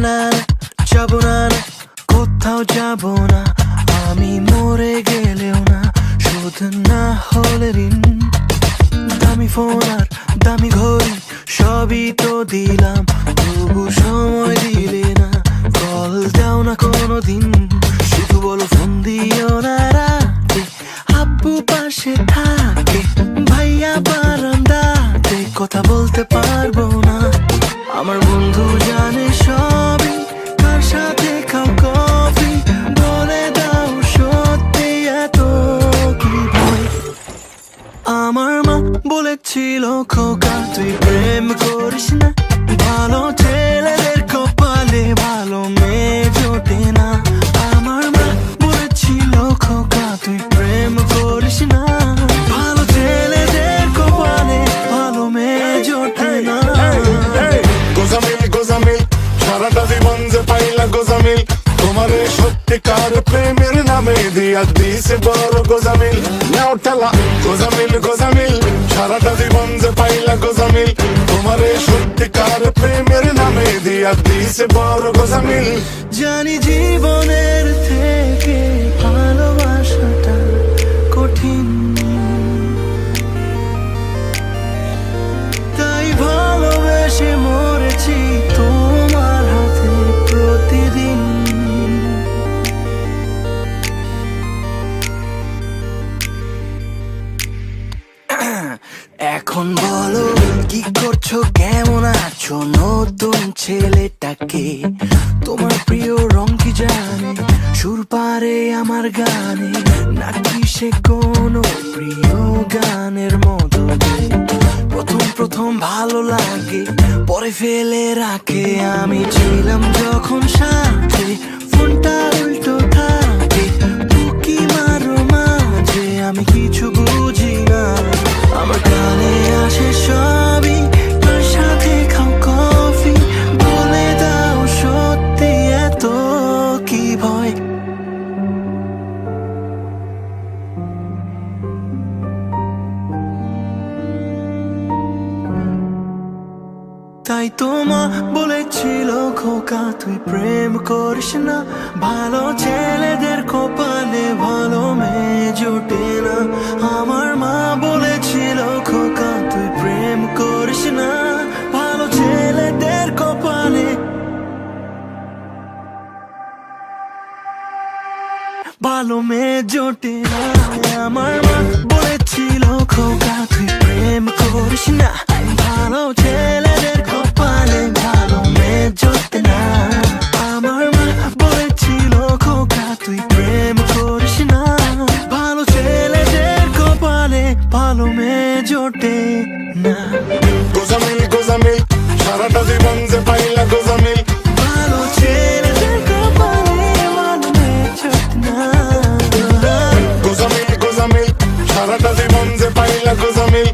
না যাবো না, কোথাও যাবো না, আমি মরে গেলেও না, শোধ না হলে ঋণ। দামি ফোন আর দামি ঘড়ি সবই তো দিলাম, তবু সময় দিলে না, কল দাও না কোনোদিন। শুধু বলো ফোন দিও না রাতে, আব্বু পাশে থাকে, ভাইয়া বারান্দাতে, কথা বলতে পারবো না। আমার বন্ধু জানে সবই, কার সাথে খাও কফি, বলে দাও সত্যি এত কি ভয়। আমার মা বলেছিল খোকা তুই প্রেম করিস না, ভালো ছেলেদের কপালে ভালো মেয়ে জোটে না। আমার মা বলেছিল খোকা তুই প্রেম করিস না, ভালো ছেলেদের কপালে ভালো মেয়ে জোটে না। গোজামিল গোজামিল সারাটা জীবন যে পাইলা গোজামিল, তোমারে সত্যিকার প্রেমের নামে দিয়া দিছে বড় গোজামিল। নাও ঠেলা গোজামিল গোজামিল সারাটা জীবন যে পাইলা গোজামিল, তোমারে সত্যিকার প্রেমের নামে দিয়া দিছে বড় গোজামিল। জানি জীবনের থেকে ভালোবাসাটা কঠিন, তাই ভালোবেসে মরেছি তোমার হাতে প্রতিদিন। এখন বলো কি করছো, কেমন আছো, নতুন ছেলেটাকে তোমার প্রিয় রং কি জানে, সুর পারে আমার গানে, নাকি সে কোনো প্রিয় গানের মতো। প্রথম প্রথম ভালো লাগে, পরে ফেলে রাখে, আমি ছিলাম যখন সাথে, ফোনটা উল্টো থাকে, বুকি মারো মাঝে, আমি কিছু বুঝি না। আমার কানে আসে সবই, তার সাথে খাও কফি, বলে দাও সত্যি এত কি ভয়। তাই তো মা বলেছিল খোকা তুই প্রেম করিস না, ভালো ছেলেদের কপালে ভালো মেয়ে জোটে না। আমার মা বলেছিল খোকা তুই প্রেম করিস না, ভালো ছেলেদের কপালে ভালো মেয়ে জোটে না। আমার মা বলেছিল খোকা তুই প্রেম করিস না, ভালো ছেলেদের কপালে ভালো মেয়ে জোটে না। আমার মা বলেছিল খোকা তুই প্রেম করিস না, ভালো ছেলেদের কপালে ভালো মেয়ে জোটে না। গোজামিল গোজামিল সারাটা জীবন যে পাইলা গোজামিল, ভালো ছেলেদের কপালে ভালো মেয়ে জোটে না। গোজামিল গোজামিল সারাটা জীবন যে পাইলা গোজামিল,